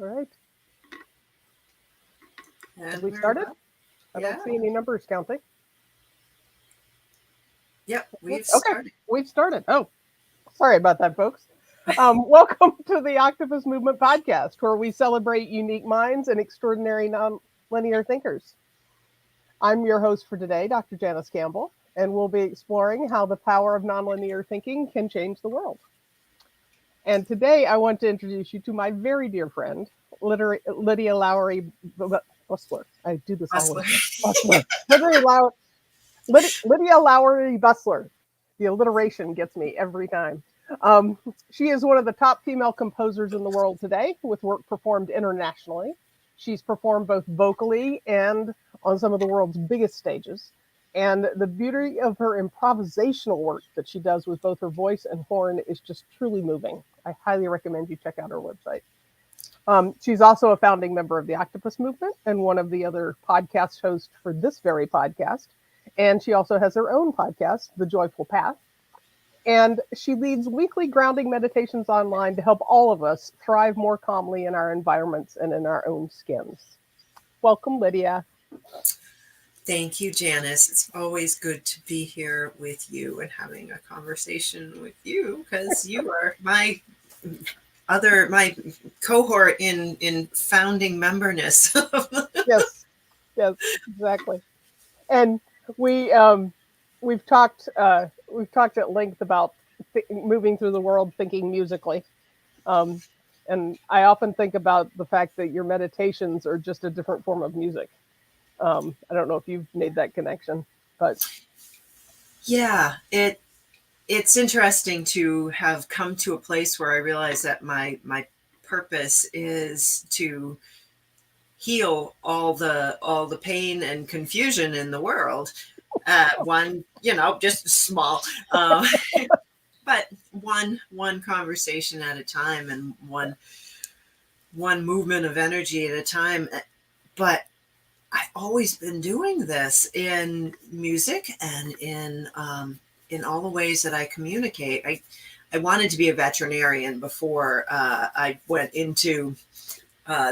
All right. And Have we we're started? up. I Yeah. don't see any numbers counting. Yep. We've Okay, started. we've started. Oh, sorry about that, folks. Welcome to the Octopus Movement podcast, where we celebrate unique minds and extraordinary non-linear thinkers. I'm your host for today, Dr. Janice Campbell, and we'll be exploring how the power of nonlinear thinking can change the world. And today I want to introduce you to my very dear friend, Lydia Lowery Busler. I do this all the Hustler. time. Busler. Lydia Lowery Busler. The alliteration gets me every time. She is one of the top female composers in the world today, with work performed internationally. She's performed both vocally and on some of the world's biggest stages. And the beauty of her improvisational work that she does with both her voice and horn is just truly moving. I highly recommend you check out her website. She's also a founding member of the Octopus Movement and one of the other podcast hosts for this very podcast. And she also has her own podcast, The Joyful Path. And she leads weekly grounding meditations online to help all of us thrive more calmly in our environments and in our own skins. Welcome, Lydia. Thank you, Janice. It's always good to be here with you and having a conversation with you because you are my cohort in founding memberness. Yes, yes, exactly. And we we've talked at length about moving through the world thinking musically. Um, and I often think about the fact that your meditations are just a different form of music. I don't know if you've made that connection, but Yeah, it's interesting to have come to a place where I realize that my purpose is to heal all the pain and confusion in the world. One, just small, but one conversation at a time and one movement of energy at a time. But I've always been doing this in music and in all the ways that I communicate. I wanted to be a veterinarian before I went into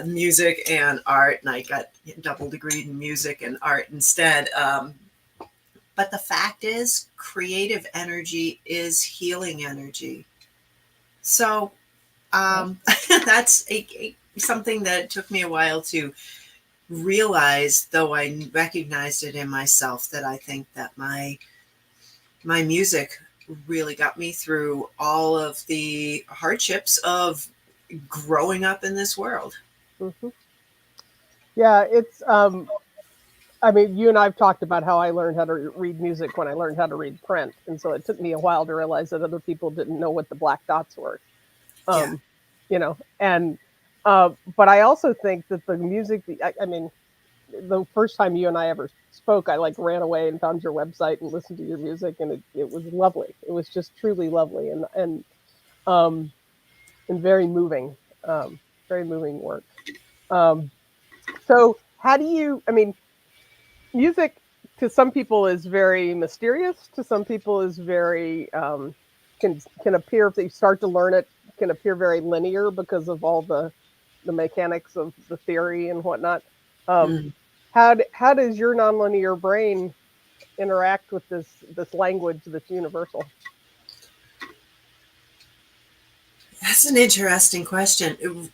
music and art, and I got double degree in music and art instead. But the fact is, creative energy is healing energy. So that's something that took me a while to realize, though I recognized it in myself, that I think that my music really got me through all of the hardships of growing up in this world. mm-hmm. Yeah, it's. I mean, you and I've talked about how I learned how to read music when I learned how to read print, and so it took me a while to realize that other people didn't know what the black dots were. Yeah. Um, and but I also think that the music. I mean, the first time you and I ever spoke, I like ran away and found your website and listened to your music, and it was lovely. It was just truly lovely um, and very moving work. Um, so, how do you? I mean, music to some people is very mysterious. To some people is very can appear if they start to learn it can appear very linear because of all the mechanics of the theory and whatnot. Um, Mm. how does your nonlinear brain interact with this language that's universal? That's an interesting question.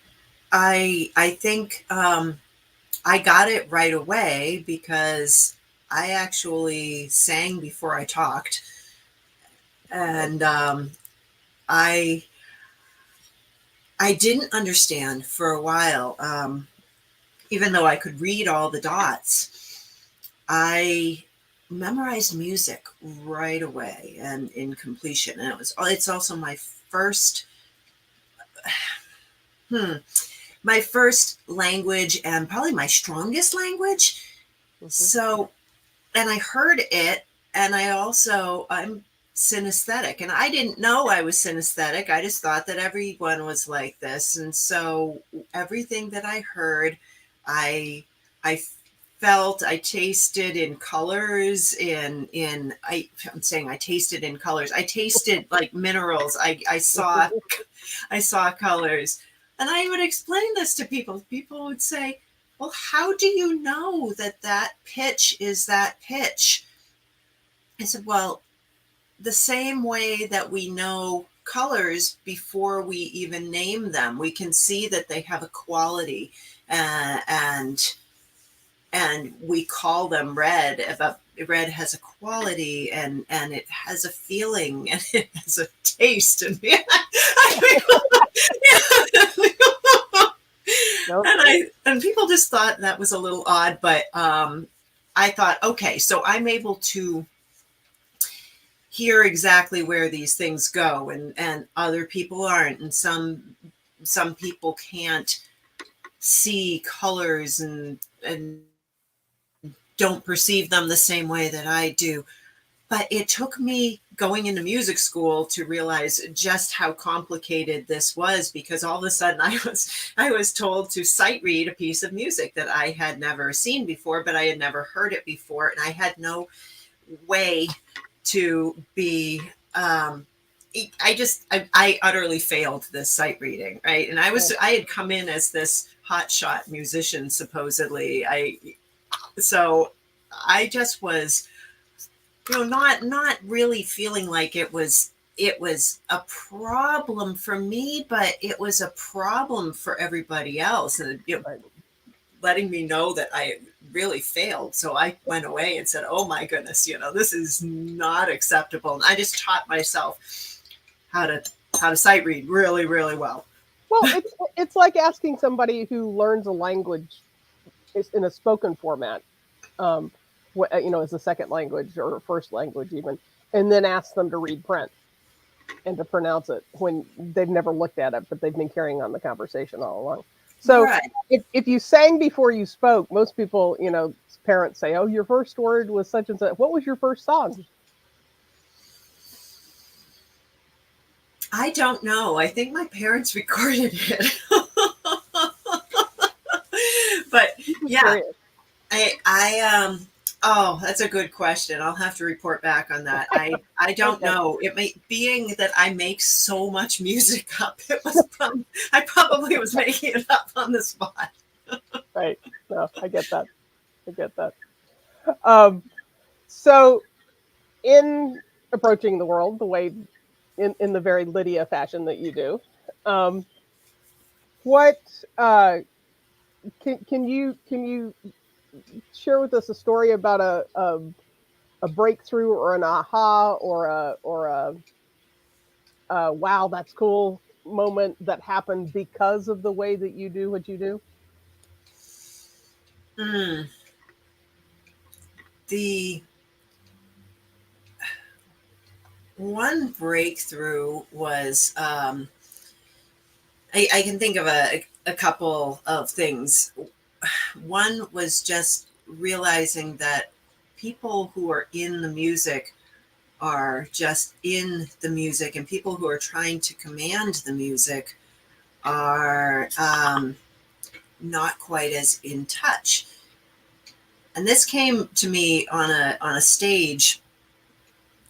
I think I got it right away because I actually sang before I talked, and I I didn't understand for a while, even though I could read all the dots. I memorized music right away and in completion, and it's also my first. Hmm, my first language and probably my strongest language. Mm-hmm. So, and I heard it, and I'm synesthetic, and I didn't know I was synesthetic. I just thought that everyone was like this. And so everything that I heard, I felt, I tasted in colors, I'm saying I tasted in colors. I tasted like minerals. I saw colors. And I would explain this to people. People would say, well, how do you know that that pitch is that pitch? I said, well, the same way that we know colors before we even name them, we can see that they have a quality, and we call them red, but red has a quality, and it has a feeling, and it has a taste. And Nope. and people just thought that was a little odd, but I thought, okay, so I'm able to hear exactly where these things go, and other people aren't, and some people can't see colors and don't perceive them the same way that I do. But it took me going into music school to realize just how complicated this was, because all of a sudden I was told to sight read a piece of music that I had never seen before, but I had never heard it before, and I had no way to be I utterly failed this sight reading, right? And I had come in as this hotshot musician, supposedly. So I just was, not really feeling like it was a problem for me, but it was a problem for everybody else, and Right. letting me know that I really failed. So I went away and said, oh my goodness, this is not acceptable. And I just taught myself how to sight read really, really well. Well, it's like asking somebody who learns a language in a spoken format, as a second language or a first language even, and then ask them to read print and to pronounce it when they've never looked at it, but they've been carrying on the conversation all along. So Right. if you sang before you spoke, most people, parents say, oh, your first word was such and such. What was your first song? I don't know. I think my parents recorded it. But yeah, oh, that's a good question. I'll have to report back on that. I don't know. It may, being that I make so much music up, I probably was making it up on the spot. Right. No, I get that. I get that. So in approaching the world the way in the very Lydia fashion that you do, what can you share with us a story about a breakthrough or an aha or a wow, that's cool moment that happened because of the way that you do what you do? Mm. The one breakthrough was, I can think of a couple of things. One was just realizing that people who are in the music are just in the music, and people who are trying to command the music are not quite as in touch. And this came to me on a stage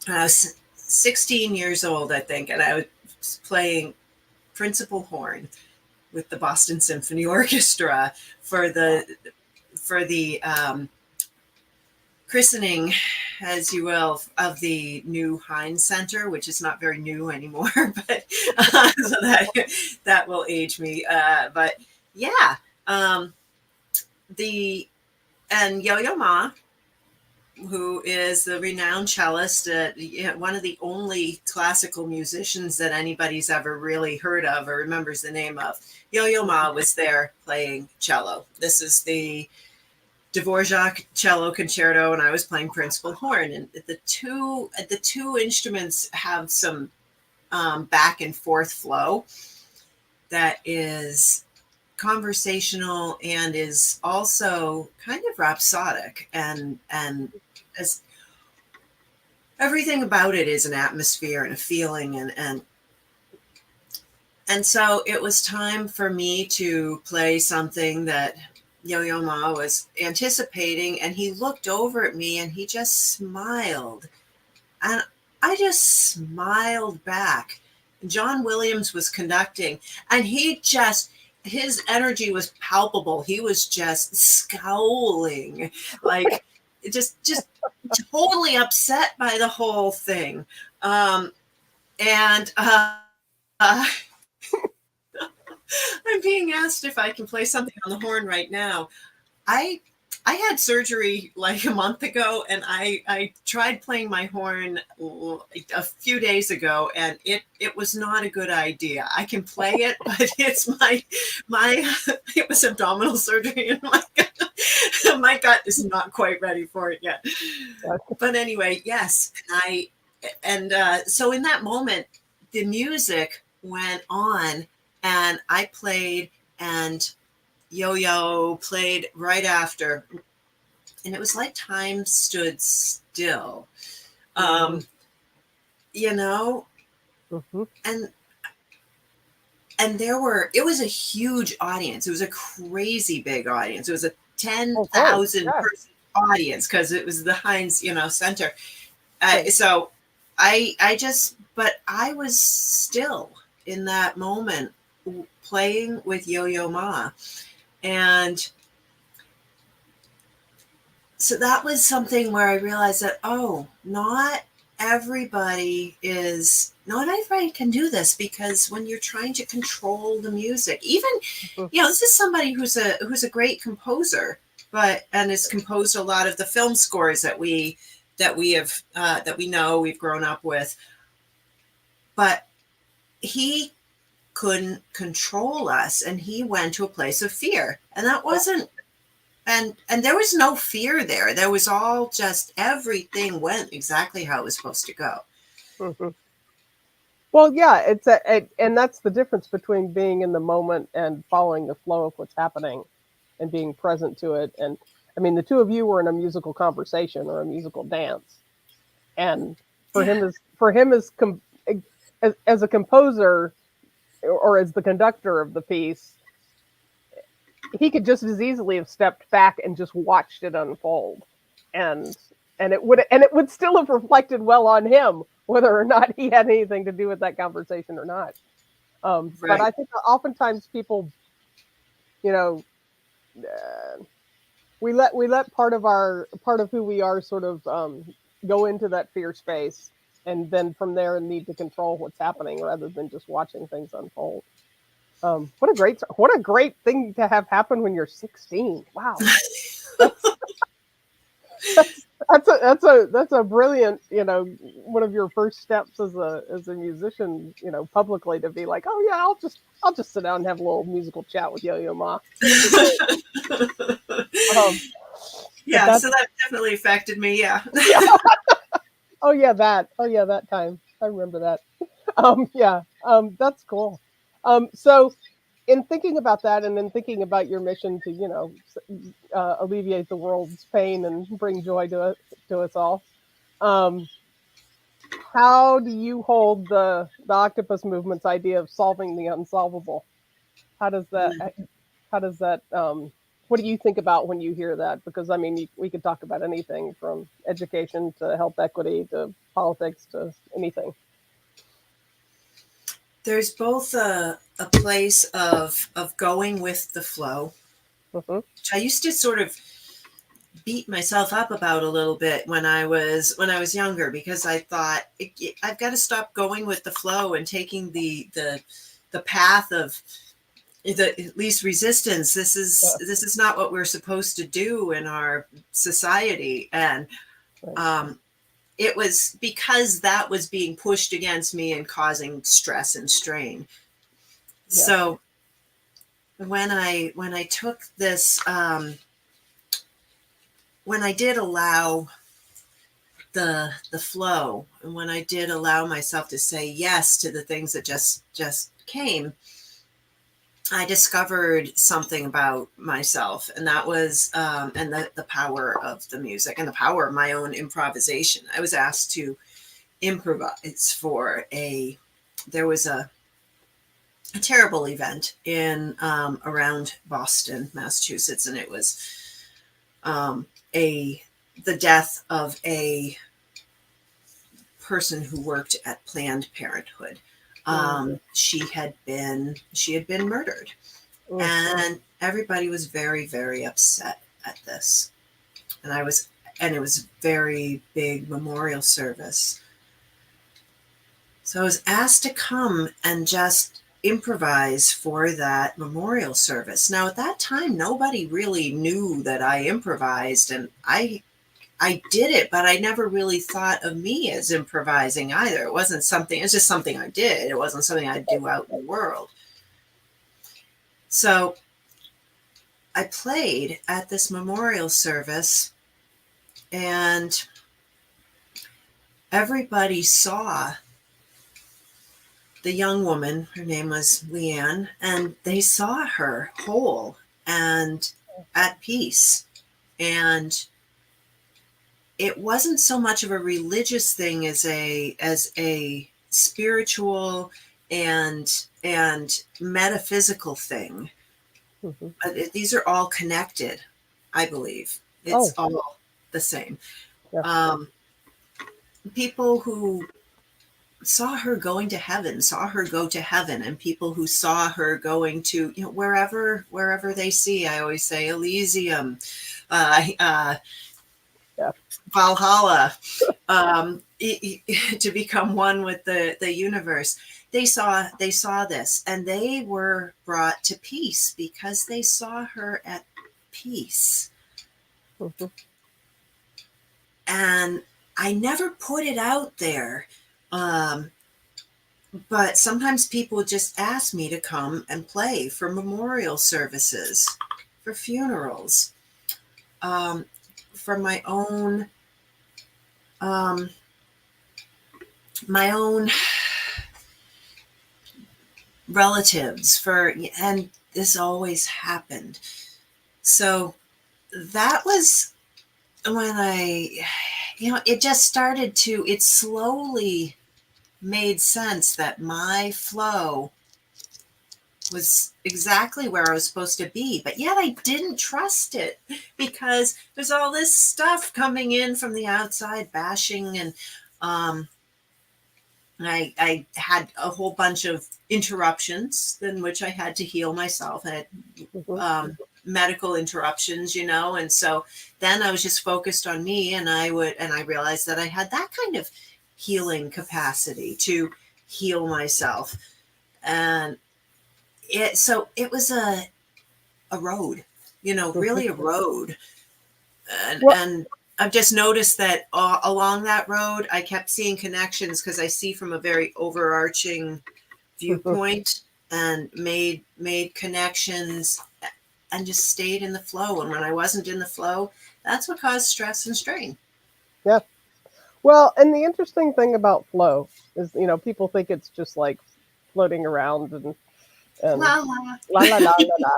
when I was 16 years old, I think, and I was playing principal horn with the Boston Symphony Orchestra for the christening, as you will, of the new Heinz Center, which is not very new anymore, but so that will age me. But yeah, and Yo-Yo Ma, who is the renowned cellist, one of the only classical musicians that anybody's ever really heard of or remembers the name of. Yo-Yo Ma was there playing cello. This is the Dvorak cello concerto, and I was playing principal horn. And the two instruments have some back and forth flow that is conversational and is also kind of rhapsodic, and as everything about it is an atmosphere and a feeling, and so it was time for me to play something that Yo-Yo Ma was anticipating, and he looked over at me and he just smiled, and I just smiled back, John Williams was conducting, and his energy was palpable. He was just scowling, like just totally upset by the whole thing. And I'm being asked if I can play something on the horn right now. I I had surgery like a month ago, and I tried playing my horn a few days ago, and it was not a good idea. I can play it, but it's my it was abdominal surgery, and my gut is not quite ready for it yet. But anyway, yes, so in that moment, the music went on, and I played, and Yo-Yo played right after, and it was like time stood still. You know, and it was a huge audience. It was a crazy big audience. It was a 10,000 person audience, because it was the Heinz, Center. So but I was still in that moment playing with Yo-Yo Ma. And so that was something where I realized that, not everybody can do this, because when you're trying to control the music, even, this is somebody who's a great composer, and has composed a lot of the film scores that we know, we've grown up with, but he couldn't control us, and he went to a place of fear, and that wasn't, and there was no fear there. There was all just, everything went exactly how it was supposed to go. Well, yeah, and that's the difference between being in the moment and following the flow of what's happening and being present to it. And I mean, the two of you were in a musical conversation or a musical dance, and for him as a composer or as the conductor of the piece, he could just as easily have stepped back and just watched it unfold, and it would still have reflected well on him, whether or not he had anything to do with that conversation or not. Right. But I think oftentimes people, we let part of who we are sort of go into that fear space, and then from there need to control what's happening rather than just watching things unfold. What a great thing to have happen when you're 16. Wow. That's a brilliant, one of your first steps as a musician, publicly, to be like, oh yeah, I'll just sit down and have a little musical chat with Yo-Yo Ma. Yeah, so that definitely affected me. Yeah. Oh yeah, that time. I remember that. That's cool. So in thinking about that, and in thinking about your mission to, alleviate the world's pain and bring joy to us all, how do you hold the Octopus Movement's idea of solving the unsolvable? How does that? What do you think about when you hear that? Because I mean, we could talk about anything from education to health equity to politics to anything. There's both a place of going with the flow, which I used to sort of beat myself up about a little bit when I was younger, because I thought, I've got to stop going with the flow and taking the path of the least resistance. This is not what we're supposed to do in our society. And it was because that was being pushed against me and causing stress and strain. Yeah. So when I took this, when I did allow the flow, and when I did allow myself to say yes to the things that just came, I discovered something about myself, and that was and the power of the music and the power of my own improvisation. I was asked to improvise for there was a terrible event in around Boston, Massachusetts, and it was the death of a person who worked at Planned Parenthood. She had been murdered, Mm. and everybody was very, very upset at this. And it was a very big memorial service. So I was asked to come and just improvise for that memorial service. Now, at that time, nobody really knew that I improvised, and I did it, but I never really thought of me as improvising either. It wasn't something, it's just something I did. It wasn't something I'd do out in the world. So I played at this memorial service, and everybody saw the young woman. Her name was Leanne, and they saw her whole and at peace. And it wasn't so much of a religious thing as a spiritual and metaphysical thing. Mm-hmm. But these are all connected, I believe. It's all the same. Yeah. People who saw her going to heaven, saw her go to heaven, and people who saw her going to, wherever they see. I always say Elysium, Yeah. Valhalla, to become one with the universe. They saw this, and they were brought to peace because they saw her at peace. Mm-hmm. And I never put it out there. But sometimes people just ask me to come and play for memorial services, for funerals, for my own relatives, and this always happened. So that was when it just started to, it slowly made sense that my flow was exactly where I was supposed to be, but yet I didn't trust it because there's all this stuff coming in from the outside, bashing, and I had a whole bunch of interruptions in which I had to heal myself. I had medical interruptions, and so then I was just focused on me, and I realized that I had that kind of healing capacity to heal myself. And it was a road, really a road. And I've just noticed that along that road, I kept seeing connections because I see from a very overarching viewpoint, and made connections and just stayed in the flow. And when I wasn't in the flow, that's what caused stress and strain. Yeah. Well, and the interesting thing about flow is, people think it's just like floating around and La la. la la la la la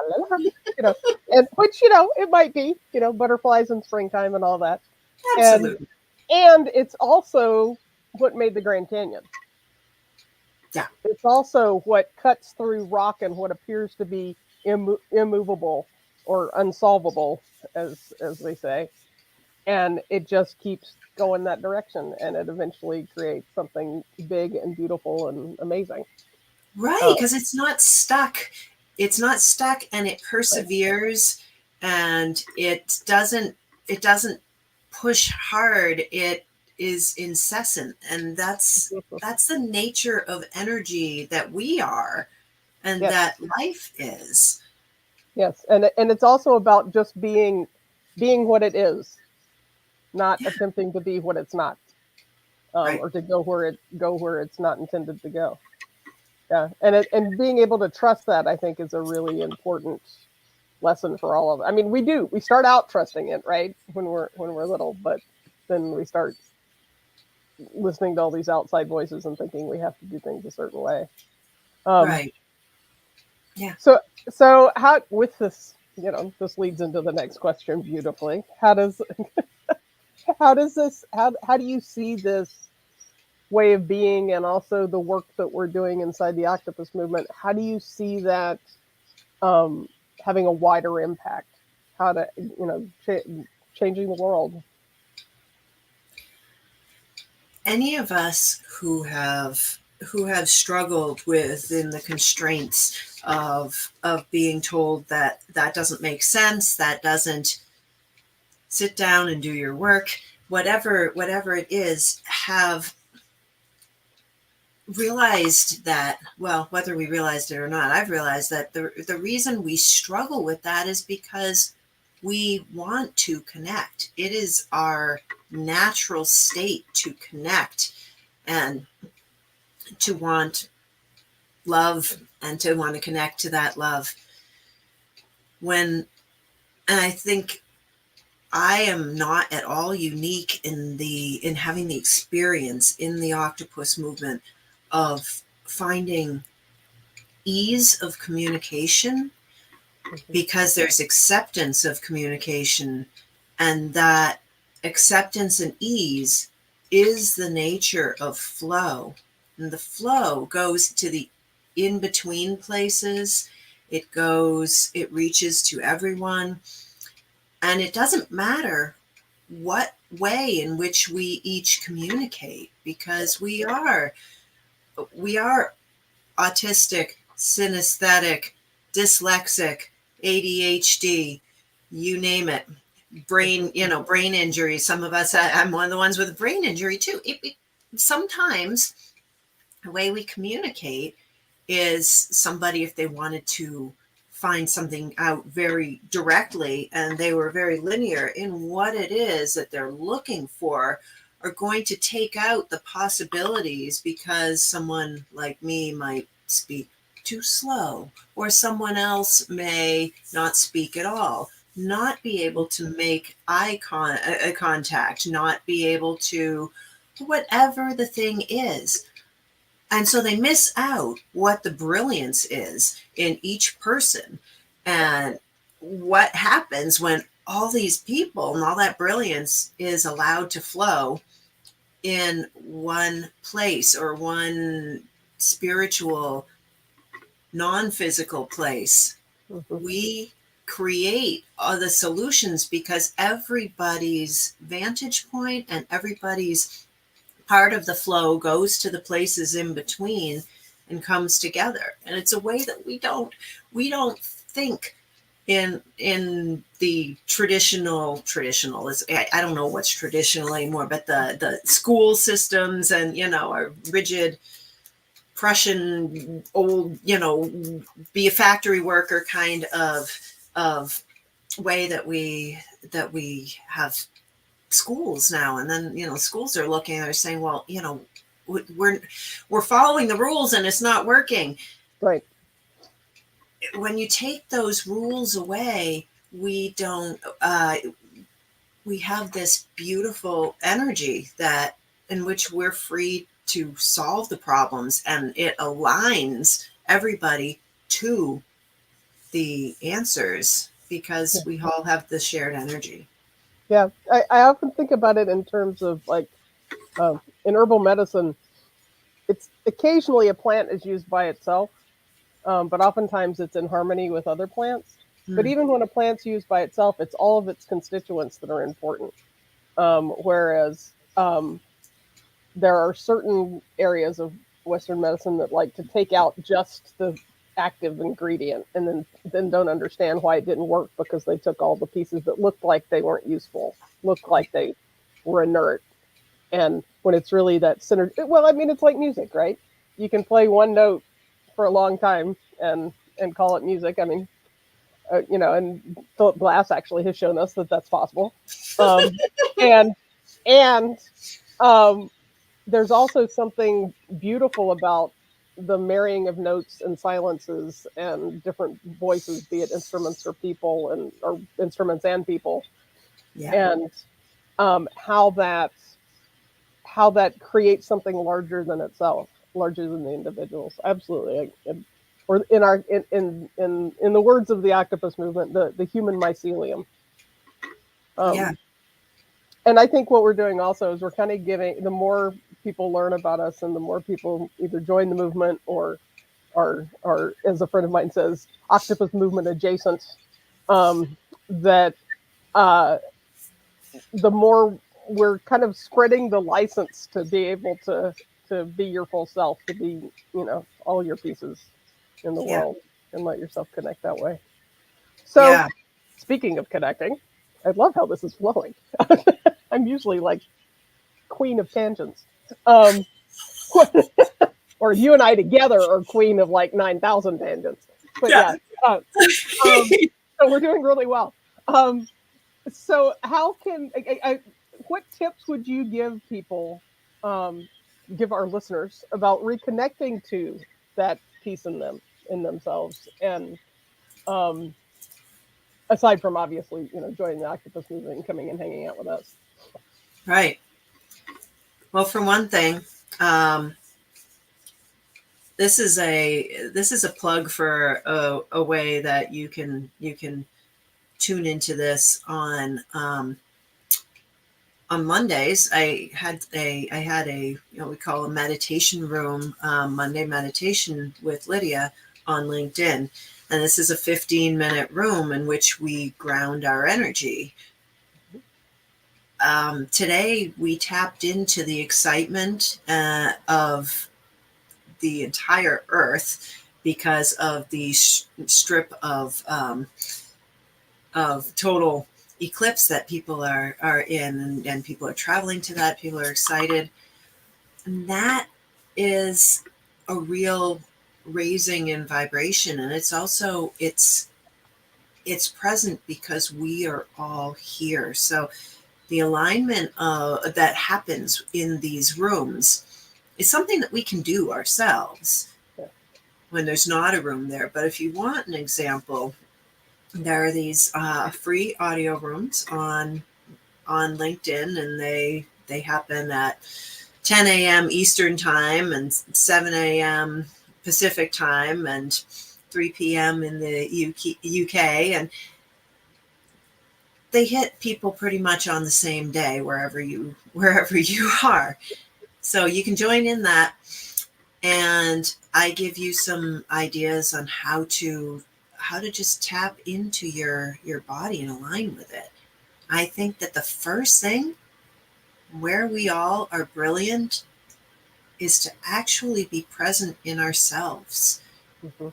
la, and which, it might be, butterflies in springtime and all that. Absolutely. And it's also what made the Grand Canyon. Yeah. It's also what cuts through rock and what appears to be immovable or unsolvable, as they say. And it just keeps going that direction, and it eventually creates something big and beautiful and amazing. Right, because it's not stuck. It's not stuck, and it perseveres, and it doesn't push hard. It is incessant, and that's the nature of energy that we are, and that life is. Yes, and it's also about just being what it is, not attempting to be what it's not, or to go where it's not intended to go. Yeah, and being able to trust that, I think, is a really important lesson for all of us. I mean, we start out trusting it, right, when we're little, but then we start listening to all these outside voices and thinking we have to do things a certain way. Right. Yeah. So how, with this, this leads into the next question beautifully. How do you see this way of being, and also the work that we're doing inside the Octopus Movement? How do you see that having a wider impact? How to, changing the world? Any of us who who have struggled within the constraints of being told that that doesn't make sense, that doesn't sit down and do your work, whatever it is, have realized that, well, whether we realized it or not, I've realized that the reason we struggle with that is because we want to connect. It is our natural state to connect and to want love and to want to connect to that love. And I think I am not at all unique in having the experience in the Octopus movement of finding ease of communication, because there's acceptance of communication, and that acceptance and ease is the nature of flow. And the flow goes to the in-between places. It reaches to everyone. And it doesn't matter what way in which we each communicate, because we are autistic, synesthetic, dyslexic, ADHD, you name it, brain injury. Some of us, I'm one of the ones with a brain injury too. Sometimes the way we communicate is somebody, if they wanted to find something out very directly and they were very linear in what it is that they're looking for, are going to take out the possibilities because someone like me might speak too slow, or someone else may not speak at all, not be able to make eye contact, not be able to, whatever the thing is. And so they miss out what the brilliance is in each person, and what happens when all these people and all that brilliance is allowed to flow in one place, or one spiritual, non-physical place. We create the solutions because everybody's vantage point and everybody's part of the flow goes to the places in between and comes together. And it's a way that we don't think in the traditional is, I don't know what's traditional anymore, but the school systems and, our rigid Prussian old, be a factory worker kind of way that we have schools now. And then, schools are looking, they're saying, well, we're following the rules and it's not working. Right. When you take those rules away, we have this beautiful energy in which we're free to solve the problems, and it aligns everybody to the answers because we all have the shared energy. Yeah, I often think about it in terms of like in herbal medicine, it's occasionally a plant is used by itself, but oftentimes it's in harmony with other plants. But even when a plant's used by itself, it's all of its constituents that are important. Whereas there are certain areas of Western medicine that like to take out just the active ingredient and then don't understand why it didn't work, because they took all the pieces that looked like they weren't useful, looked like they were inert. And when it's really that synergy, well, I mean, it's like music, right? You can play one note for a long time and call it music. I mean, and Philip Glass actually has shown us that that's possible. And there's also something beautiful about the marrying of notes and silences and different voices, be it instruments or people, or instruments and people, and how that creates something larger than itself, larger than the individuals. Absolutely. Or in the words of the Octopus Movement, the human mycelium. And I think what we're doing also is we're kind of giving, the more people learn about us and the more people either join the movement or as a friend of mine says, Octopus Movement adjacent, that the more we're kind of spreading the license to be able to to be your full self, to be, all your pieces in the Yeah. world, and let yourself connect that way. So, Yeah. speaking of connecting, I love how this is flowing. I'm usually like queen of tangents. Um, or you and I together are queen of like 9,000 tangents. But Yeah. yeah, uh, um, so we're doing really well. Um, so how can what tips would you give people, um, give our listeners about reconnecting to that piece in themselves, and um, aside from obviously joining the Octopus Movement and coming and hanging out with us. Right. Well, for one thing, um, this is a plug for a way that you can tune into this on Mondays. I had a we call a meditation room, Monday meditation with Lydia on LinkedIn, and this is a 15-minute room in which we ground our energy. Today we tapped into the excitement of the entire Earth because of the strip of total eclipse that people are in, and people are traveling to that. People are excited, and that is a real raising in vibration. And it's present because we are all here. So the alignment that happens in these rooms is something that we can do ourselves Yeah. when there's not a room there. But if you want an example, there are these free audio rooms on LinkedIn, and they happen at 10 a.m. Eastern time and 7 a.m. Pacific time and 3 p.m. in the UK, and they hit people pretty much on the same day wherever you are. So you can join in that, and I give you some ideas on how to just tap into your body and align with it. I think that the first thing, where we all are brilliant, is to actually be present in ourselves. Mhm.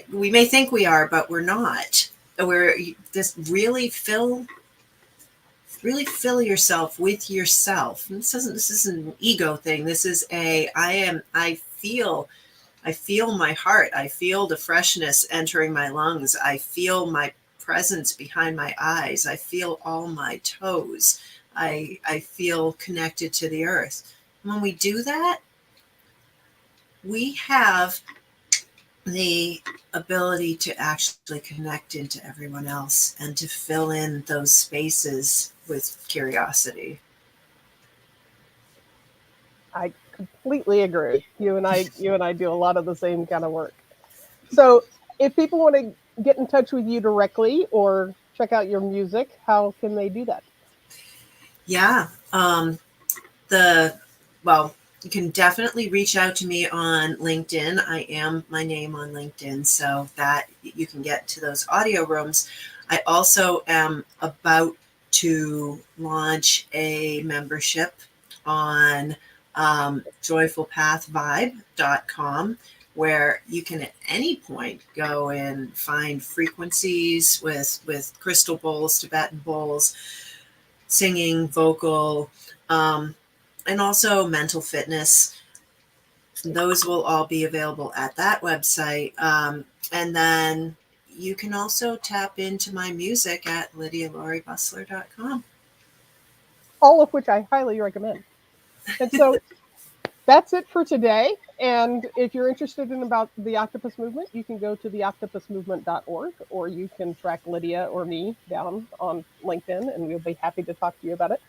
We may think we are, but we're not. We're just really fill yourself with yourself. And this isn't an ego thing. This is I feel my heart. I feel the freshness entering my lungs. I feel my presence behind my eyes. I feel all my toes. I feel connected to the earth. When we do that, we have the ability to actually connect into everyone else and to fill in those spaces with curiosity. I completely agree. You and I do a lot of the same kind of work. So, if people want to get in touch with you directly or check out your music, how can they do that? Yeah. The well, you can definitely reach out to me on LinkedIn. I am my name on LinkedIn, so that you can get to those audio rooms. I also am about to launch a membership on joyfulpathvibe.com, where you can at any point go and find frequencies with crystal bowls, Tibetan bowls, singing, vocal, um, and also mental fitness. Those will all be available at that website. And then you can also tap into my music at lydialowrybusler.com. All of which I highly recommend. And so that's it for today. And if you're interested in about the Octopus Movement, you can go to theoctopusmovement.org, or you can track Lydia or me down on LinkedIn, and we'll be happy to talk to you about it.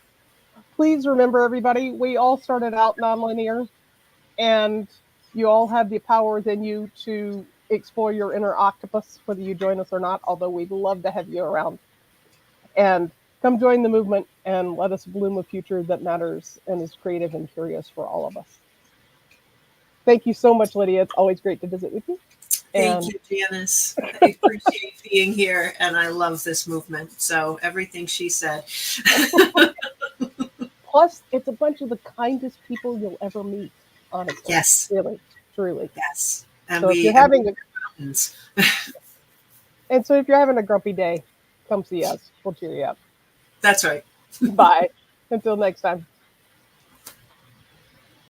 Please remember, everybody, we all started out nonlinear, and you all have the power within you to explore your inner octopus, whether you join us or not, although we'd love to have you around. And come join the movement and let us bloom a future that matters and is creative and curious for all of us. Thank you so much, Lydia. It's always great to visit with you. Thank And you, Janice. I appreciate being here, and I love this movement. So everything she said. Plus, it's a bunch of the kindest people you'll ever meet, honestly. Yes. Really, truly. Yes. And So if you're we and having we a, mountains. and so if you're having a grumpy day, come see us. We'll cheer you up. That's right. Bye. Until next time.